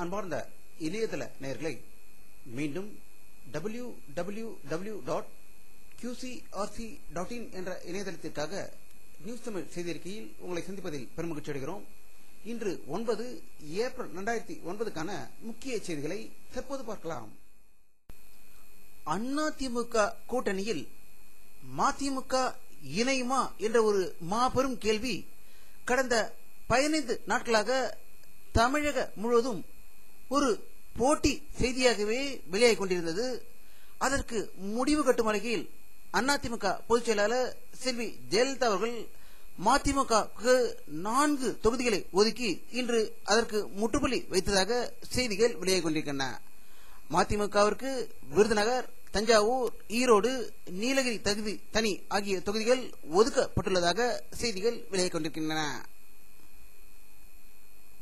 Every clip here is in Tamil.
அன்பார்ந்த இணையதள நேயர்களை மீண்டும் www.qcrc.in என்ற இணையதளத்திற்காக நியூஸ் தமிழ் செய்தியறிக்கையில் உங்களை சந்திப்பதில் பெருமகிழ்ச்சி அடைகிறோம். இன்று 9 ஏப்ரல் 2009 முக்கிய செய்திகளை தற்போது பார்க்கலாம். அதிமுக கூட்டணியில் மதிமுக இணையுமா என்ற ஒரு மாபெரும் கேள்வி கடந்த 15 நாட்களாக தமிழக முழுவதும் ஒரு போட்டி செய்தியாகவே வெளியாகிக் கொண்டிருந்தது. அதற்கு முடிவு கட்டும் வகையில் அதிமுக பொதுச் செயலாளர் செல்வி ஜெயலலிதா அவர்கள் மதிமுகவுக்கு 4 தொகுதிகளை ஒதுக்கி இன்று அதற்கு முற்றுப்புள்ளி வைத்ததாக செய்திகள் வெளியாகிக் கொண்டிருக்கின்றன. மதிமுகவிற்கு விருதுநகர், தஞ்சாவூர், ஈரோடு, நீலகிரி தனி ஆகிய தொகுதிகள் ஒதுக்கப்பட்டுள்ளதாக செய்திகள் வெளியாகிக் கொண்டிருக்கின்றன.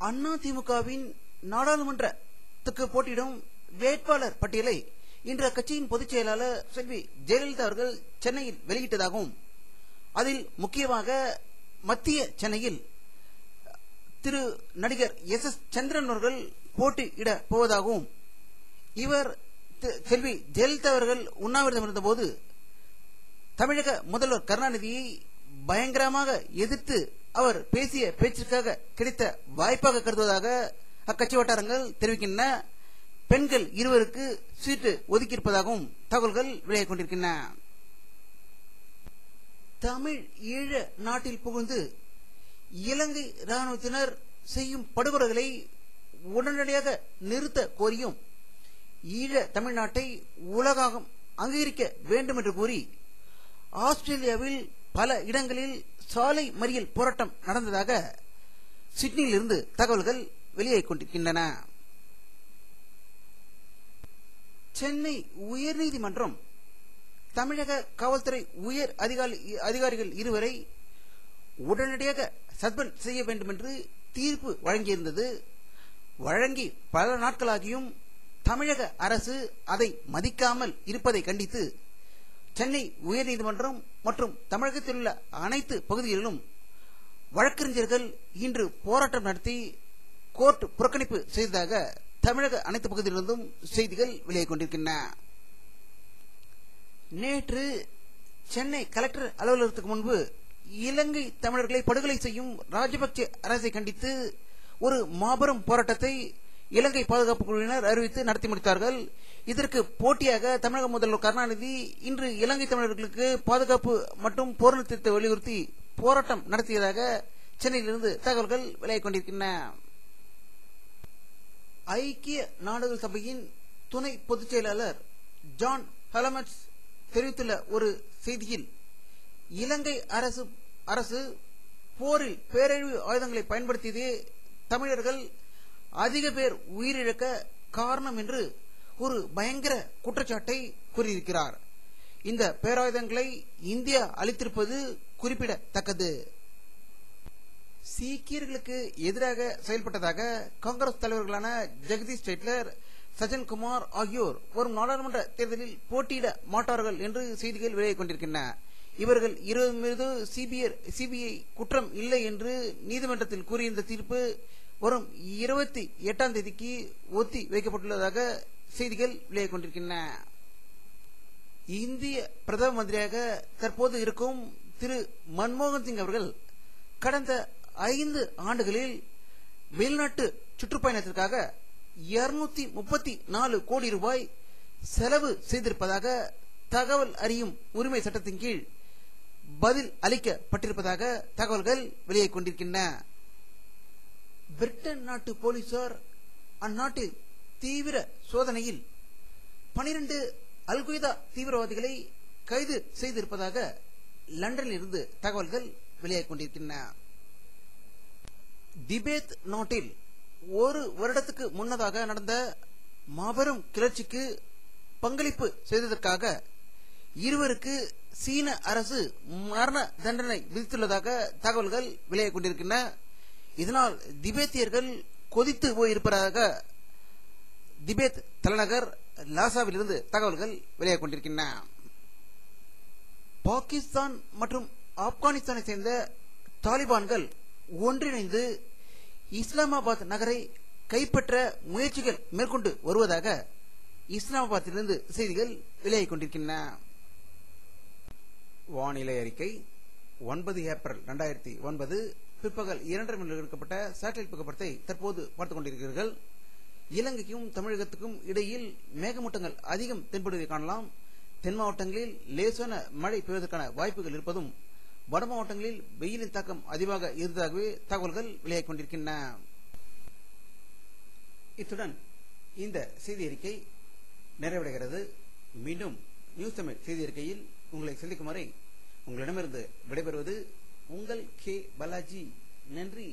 அதிமுகவின் நாடாளுமன்றத்துக்கு போட்டியிடும் வேட்பாளர் பட்டியலை இன்று அக்கட்சியின் பொதுச் செயலாளர் செல்வி ஜெயலலிதா அவர்கள் சென்னையில் வெளியிட்டதாகவும், அதில் முக்கியமாக மத்திய சென்னையில் திரு நடிகர் எஸ் சந்திரன் அவர்கள் போட்டியிட போவதாகவும், இவர் செல்வி ஜெயலலிதா அவர்கள் உண்ணாவிரதம் இருந்தபோது தமிழக முதல்வர் கருணாநிதியை பயங்கரமாக எதிர்த்து அவர் பேசிய பேச்சிற்காக கிடைத்த வாய்ப்பாக கருதுவதாக அக்கட்சி வட்டாரங்கள் தெரிவிக்கின்றன. பெண்கள் 2 சீட்டு ஒதுக்கியிருப்பதாகவும் தகவல்கள் வெளியாகிக் கொண்டிருக்கின்றன. தமிழ் ஈழ நாட்டில் புகுந்து இலங்கை ராணுவத்தினர் செய்யும் படுகொலைகளை உடனடியாக நிறுத்த கோரியும் ஈழ தமிழ்நாட்டை உலகம் அங்கீகரிக்க வேண்டும் என்று கூறி ஆஸ்திரேலியாவில் பல இடங்களில் சாலை மறியல் போராட்டம் நடந்ததாக சிட்னியில் இருந்து தகவல்கள் வெளியாகிக் கொண்டிருக்கின்றன. சென்னை உயர்நீதிமன்றம் தமிழக காவல்துறை உயர் அதிகாரிகள் 2 உடனடியாக சஸ்பெண்ட் செய்ய வேண்டும் என்று தீர்ப்பு வழங்கியிருந்தது. வழங்கி பல நாட்களாகியும் தமிழக அரசு அதை மதிக்காமல் இருப்பதை கண்டித்து சென்னை உயர்நீதிமன்றம் மற்றும் தமிழகத்தில் உள்ள அனைத்து பகுதிகளிலும் வழக்கறிஞர்கள் இன்று போராட்டம் நடத்தி கோர்ட் புறக்கணிப்பு செய்ததாக தமிழக அனைத்து பகுதிகளிலிருந்தும் செய்திகள் வெளியாகிக் கொண்டிருக்கின்றன. நேற்று சென்னை கலெக்டர் அலுவலகத்துக்கு முன்பு இலங்கை தமிழர்களை படுகொலை செய்யும் ராஜபக்சே அரசை கண்டித்து ஒரு மாபெரும் போராட்டத்தை இலங்கை பாதுகாப்பு குழுவினர் அறிவித்து நடத்தி முடித்தார்கள். இதற்கு போட்டியாக தமிழக முதல்வர் கருணாநிதி இன்று இலங்கை தமிழர்களுக்கு பாதுகாப்பு மற்றும் போர் நிறுத்தத்தை வலியுறுத்தி போராட்டம் நடத்தியதாக சென்னையிலிருந்து தகவல்கள் வெளியாகிக் கொண்டிருக்கின்றன. ஐக்கிய நாடுகள் சபையின் துணை பொதுச் செயலாளர் ஜான் ஹலமட்ஸ் தெரிவித்துள்ள ஒரு செய்தியில், இலங்கை அரசு போரில் பேரழிவு ஆயுதங்களை பயன்படுத்தியதே தமிழர்கள் அதிக பேர் உயிரிழக்க காரணம் என்று ஒரு பயங்கர குற்றச்சாட்டை கூறியிருக்கிறார். இந்த பேராயுதங்களை இந்தியா அளித்திருப்பது குறிப்பிடத்தக்கது. சீக்கியர்களுக்கு எதிராக செயல்பட்டதாக காங்கிரஸ் தலைவர்களான ஜெகதீஷ் ஷெட்டர், சஜன்குமார் ஆகியோர் வரும் நாடாளுமன்ற தேர்தலில் போட்டியிட மாட்டார்கள் என்று செய்திகள் வெளியாகிக் கொண்டிருக்கின்றன. இவர்கள் 20 மீது சிபிஐ குற்றம் இல்லை என்று நீதிமன்றத்தில் கூறியிருந்த தீர்ப்பு வரும் 28ஆம் தேதிக்கு ஒத்தி வைக்கப்பட்டுள்ளதாக செய்திகள் வெளியாகிக் கொண்டிருக்கின்றன. இந்திய பிரதம மந்திரியாக தற்போது இருக்கும் திரு மன்மோகன் சிங் அவர்கள் கடந்த 5 ஆண்டுகளில் வெளிநாட்டு சுற்றுப்பயணத்திற்காக 234 கோடி ரூபாய் செலவு செய்திருப்பதாக தகவல் அறியும் உரிமை சட்டத்தின் கீழ் பதில் அளிக்கப்பட்டிருப்பதாக தகவல்கள் வெளியாகிக் கொண்டிருக்கின்றன. பிரிட்டன் நாட்டு போலீசார் அந்நாட்டில் தீவிர சோதனையில் 12 அல்கொய்தா தீவிரவாதிகளை கைது செய்திருப்பதாக லண்டனில் இருந்து தகவல்கள் வெளியாகிக் கொண்டிருக்கின்றன. திபெத் நாட்டில் 1 வருடத்துக்கு முன்னதாக நடந்த மாபெரும் கிளர்ச்சிக்கு பங்களிப்பு செய்ததற்காக 2 சீன அரசு மரண தண்டனை விதித்துள்ளதாக தகவல்கள் வெளியாகிக் கொண்டிருக்கின்றன. இதனால் திபெத்தியர்கள் கொதித்து போயிருப்பதாக திபெத் தலைநகர் லாசாவில் இருந்து தகவல்கள் வெளியாகிக் கொண்டிருக்கின்றன. பாகிஸ்தான் மற்றும் ஆப்கானிஸ்தானை சேர்ந்த தாலிபான்கள் ஒன்றிணைந்து இஸ்லாமாபாத் நகரை கைப்பற்ற முயற்சிகள் மேற்கொண்டு வருவதாக இஸ்லாமாபாத்திலிருந்து செய்திகள் வெளியாகிக் கொண்டிருக்கின்றன. வானிலை அறிக்கை 9 ஏப்ரல் 2009 பிற்பகல் 2:30 மணிக்கு எடுக்கப்பட்ட சேட்டலைட் புகைப்படத்தை தற்போது பார்த்துக் கொண்டிருக்கிறீர்கள். இலங்கைக்கும் தமிழகத்துக்கும் இடையில் மேகமூட்டங்கள் அதிகம் தென்படுவதை காணலாம். தென் மாவட்டங்களில் லேசான மழை பெய்வதற்கான வாய்ப்புகள் இருப்பதும், வட மாவட்டங்களில் வெயிலின் தாக்கம் அதிகமாக இருந்ததாகவே தகவல்கள் வெளியாகிக் கொண்டிருக்கின்றன. இத்துடன் இந்த செய்தி அறிக்கை நிறைவடைகிறது. மீண்டும் நியூஸ் தமிழ் செய்தி அறிக்கையில் உங்களை சந்திக்கும் வரை உங்களிடமிருந்து விடைபெறுவது உங்கள் கே பாலாஜி. நன்றி.